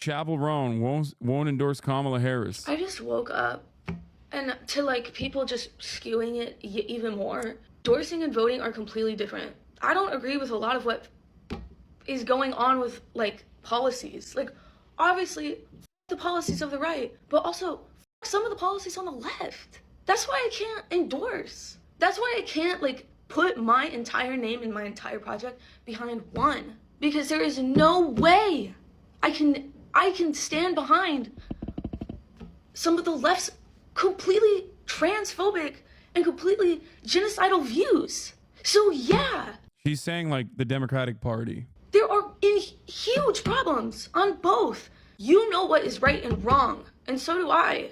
Chappell Roan won't endorse Kamala Harris. I just woke up, and to like people just skewing it even more, endorsing and voting are completely different. I don't agree with a lot of what is going on with like policies. Like obviously the policies of the right, but also some of the policies on the left. That's why I can't endorse. That's why I can't like put my entire name and my entire project behind one, because there is no way I can stand behind some of the left's completely transphobic and completely genocidal views. So yeah. She's saying like the Democratic Party. There are huge problems on both. You know what is right and wrong, and so do I.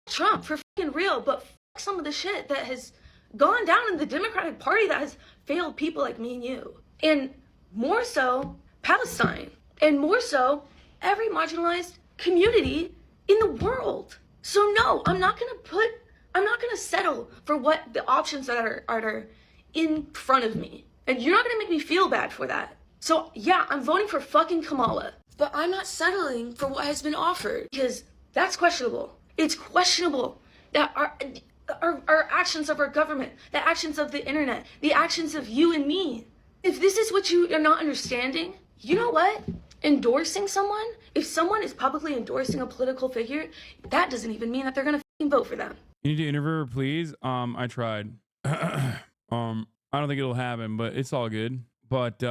Trump for fucking real, but some of the shit that has gone down in the Democratic Party that has failed people like me and you. And more so, Palestine. And more so, every marginalized community in the world. So no, I'm not gonna settle for what the options that are in front of me. And you're not gonna make me feel bad for that. So yeah, I'm voting for fucking Kamala. But I'm not settling for what has been offered, because that's questionable. It's questionable that our actions of our government, the actions of the internet, the actions of you and me. If this is what you are not understanding, you know what? Endorsing someone, if someone is publicly endorsing a political figure, that doesn't even mean that they're gonna fucking vote for them. You need to interview her, please. I tried. I don't think it'll happen, but it's all good. But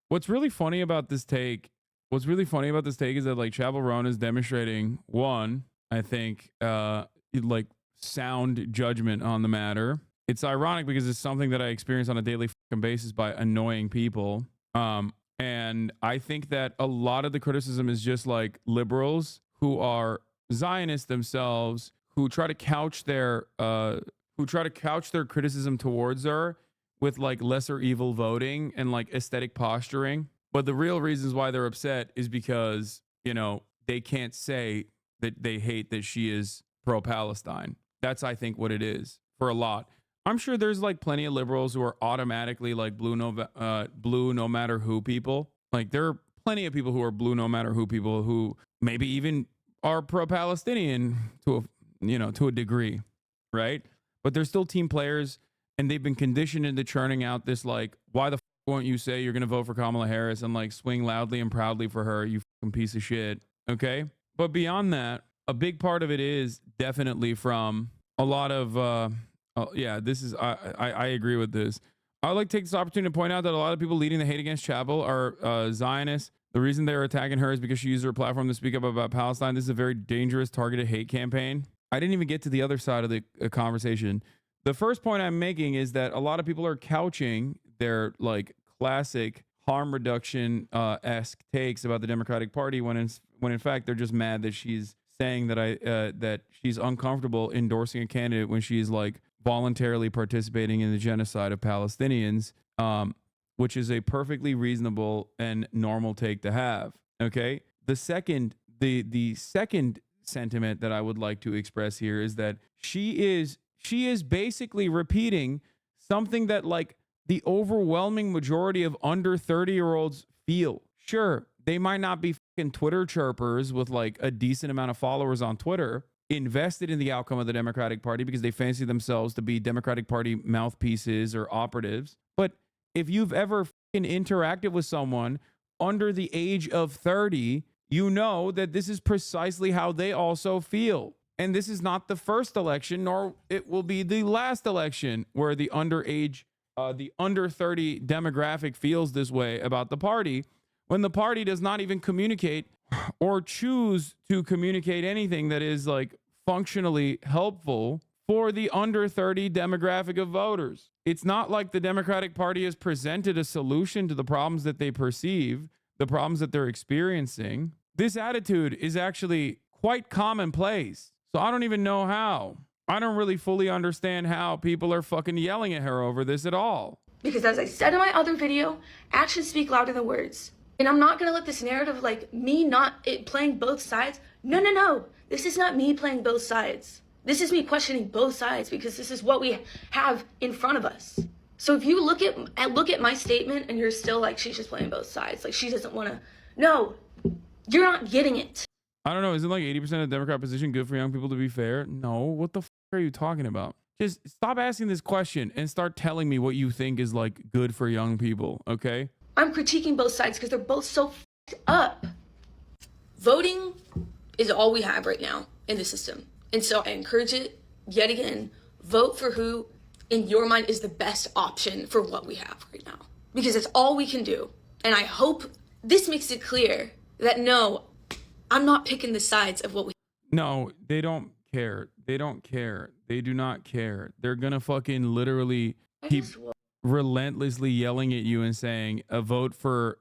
what's really funny about this take is that like Chappell Roan is demonstrating, one, I think, like sound judgment on the matter. It's ironic because it's something that I experience on a daily fucking basis by annoying people. And I think that a lot of the criticism is just like liberals who are Zionists themselves, who try to couch their criticism towards her with like lesser evil voting and like aesthetic posturing. But the real reasons why they're upset is because, you know, they can't say that they hate that she is pro-Palestine. That's, I think, what it is for a lot. I'm sure there's like plenty of liberals who are automatically like blue no matter who people. Like there are plenty of people who are blue no matter who people who maybe even are pro-Palestinian to a degree, right? But they're still team players, and they've been conditioned into churning out this like, why the f won't you say you're gonna vote for Kamala Harris and like swing loudly and proudly for her, you fucking piece of shit, okay? But beyond that, a big part of it is definitely from a lot of I agree with this. I would like to take this opportunity to point out that a lot of people leading the hate against Chappell are Zionists. The reason they're attacking her is because she used her platform to speak up about Palestine. This is a very dangerous targeted hate campaign. I didn't even get to the other side of the conversation. The first point I'm making is that a lot of people are couching their like classic harm reduction esque takes about the Democratic Party when in fact they're just mad that she's saying that that she's uncomfortable endorsing a candidate when she's like voluntarily participating in the genocide of Palestinians, which is a perfectly reasonable and normal take to have. Okay. The second sentiment that I would like to express here is that she is basically repeating something that like the overwhelming majority of under 30-year-olds feel. Sure, they might not be fucking Twitter chirpers with like a decent amount of followers on Twitter invested in the outcome of the Democratic Party because they fancy themselves to be Democratic Party mouthpieces or operatives. But if you've ever fucking interacted with someone under the age of 30, you know that this is precisely how they also feel. And this is not the first election, nor it will be the last election where the under 30 demographic feels this way about the party, when the party does not even communicate or choose to communicate anything that is like functionally helpful for the under 30 demographic of voters. It's not like the Democratic Party has presented a solution to the problems that they perceive, the problems that they're experiencing. This attitude is actually quite commonplace. So I don't even know how. I don't really fully understand how people are fucking yelling at her over this at all. Because as I said in my other video, actions speak louder than words. And I'm not gonna let this narrative of like me not playing both sides. No. This is not me playing both sides. This is me questioning both sides because this is what we have in front of us. So if you look at my statement and you're still like, she's just playing both sides, like she doesn't wanna, no, you're not getting it. I don't know. Isn't like 80% of the Democrat position good for young people to be fair? No. What the are you talking about? Just stop asking this question and start telling me what you think is like good for young people. Okay. I'm critiquing both sides because they're both so up. Voting is all we have right now in the system. And so I encourage it yet again, vote for who in your mind is the best option for what we have right now, because it's all we can do. And I hope this makes it clear that no, I'm not picking the sides of what we. No, they don't care. They don't care. They do not care. They're gonna fucking literally keep relentlessly yelling at you and saying a vote for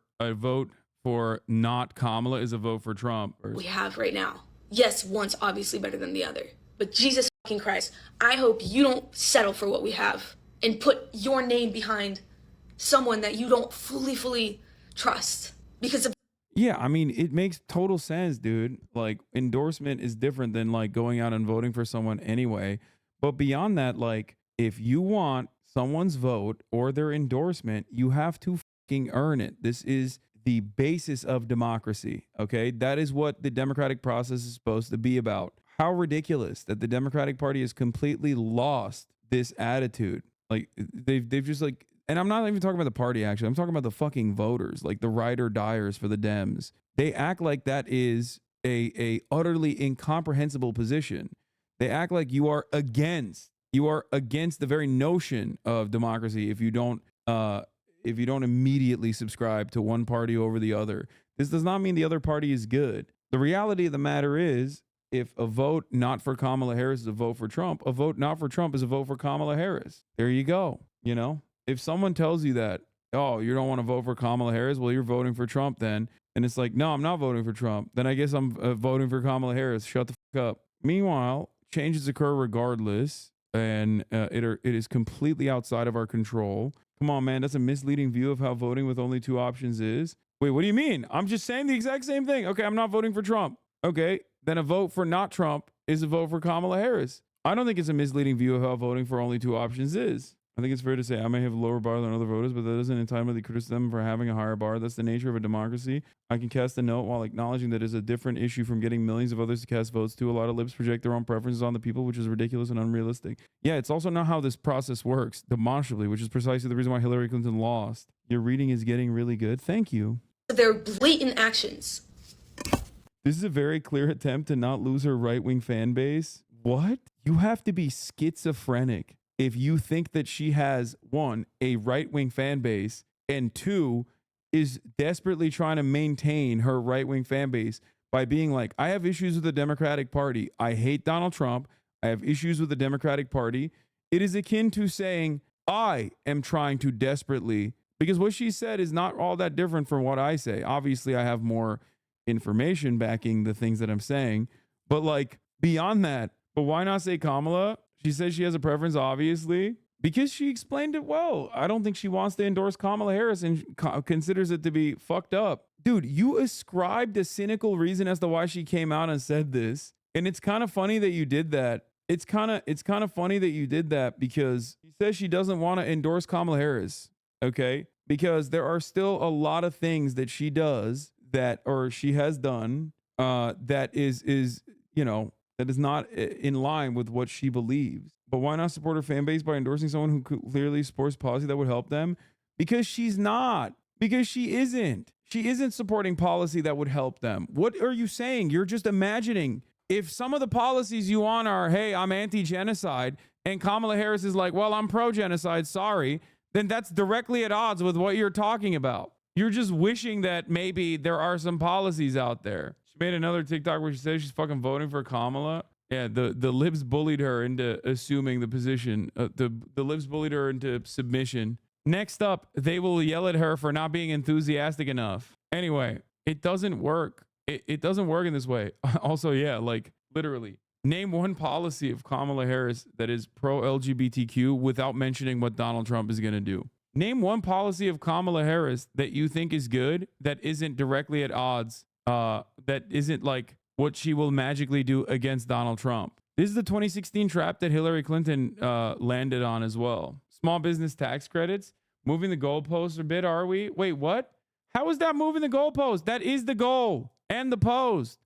not Kamala is a vote for Trump. We have right now. Yes, one's obviously better than the other. But Jesus fucking Christ, I hope you don't settle for what we have and put your name behind someone that you don't fully trust because of. Yeah, I mean, it makes total sense, dude. Like, endorsement is different than like going out and voting for someone anyway. But beyond that, like, if you want someone's vote or their endorsement, you have to fucking earn it. This is the basis of democracy. Okay. That is what the democratic process is supposed to be about. How ridiculous that the Democratic Party has completely lost this attitude. Like, they've just like, and I'm not even talking about the party, actually. I'm talking about the fucking voters, like the ride or diers for the Dems. They act like that is a utterly incomprehensible position. They act like you are against the very notion of democracy if you don't immediately subscribe to one party over the other. This does not mean the other party is good. The reality of the matter is, if a vote not for Kamala Harris is a vote for Trump, a vote not for Trump is a vote for Kamala Harris. There you go. You know, if someone tells you that, oh, you don't want to vote for Kamala Harris, well, you're voting for Trump then. And it's like, no, I'm not voting for Trump. Then I guess I'm voting for Kamala Harris. Shut the fuck up. Meanwhile, changes occur regardless, and it is completely outside of our control. Come on, man. That's a misleading view of how voting with only two options is. Wait, what do you mean? I'm just saying the exact same thing. Okay, I'm not voting for Trump. Okay, then a vote for not Trump is a vote for Kamala Harris. I don't think it's a misleading view of how voting for only two options is. I think it's fair to say I may have a lower bar than other voters, but that doesn't entitle me to criticize them for having a higher bar. That's the nature of a democracy. I can cast a note while acknowledging that it is a different issue from getting millions of others to cast votes too. A lot of libs project their own preferences on the people, which is ridiculous and unrealistic. Yeah, it's also not how this process works, demonstrably, which is precisely the reason why Hillary Clinton lost. Your reading is getting really good. Thank you. Their blatant actions. This is a very clear attempt to not lose her right-wing fan base. What? You have to be schizophrenic if you think that she has, one, a right-wing fan base, and two, is desperately trying to maintain her right-wing fan base by being like, I have issues with the Democratic Party. I hate Donald Trump. I have issues with the Democratic Party. It is akin to saying, I am trying to desperately, because what she said is not all that different from what I say. Obviously, I have more information backing the things that I'm saying, but like beyond that, but why not say Kamala? She says she has a preference, obviously, because she explained it well. I don't think she wants to endorse Kamala Harris and considers it to be fucked up. Dude, you ascribed a cynical reason as to why she came out and said this. And it's kind of funny that you did that. It's kind of funny that you did that because she says she doesn't want to endorse Kamala Harris. Okay? Because there are still a lot of things that she does that, or she has done, that is, you know, that is not in line with what she believes. But why not support her fan base by endorsing someone who clearly supports policy that would help them? Because she's not. Because she isn't. She isn't supporting policy that would help them. What are you saying? You're just imagining. If some of the policies you want are, hey, I'm anti-genocide, and Kamala Harris is like, well, I'm pro-genocide, sorry, then that's directly at odds with what you're talking about. You're just wishing that maybe there are some policies out there. She made another TikTok where she says she's fucking voting for Kamala. Yeah, the libs bullied her into assuming the position. The libs bullied her into submission. Next up, they will yell at her for not being enthusiastic enough. Anyway, it doesn't work. It doesn't work in this way. Also, yeah, like literally, name one policy of Kamala Harris that is pro-LGBTQ without mentioning what Donald Trump is going to do. Name one policy of Kamala Harris that you think is good that isn't directly at odds, that isn't like what she will magically do against Donald Trump. This is the 2016 trap that Hillary Clinton landed on as well. Small business tax credits, moving the goalposts a bit, are we? Wait, what? How is that moving the goalpost? That is the goal and the post.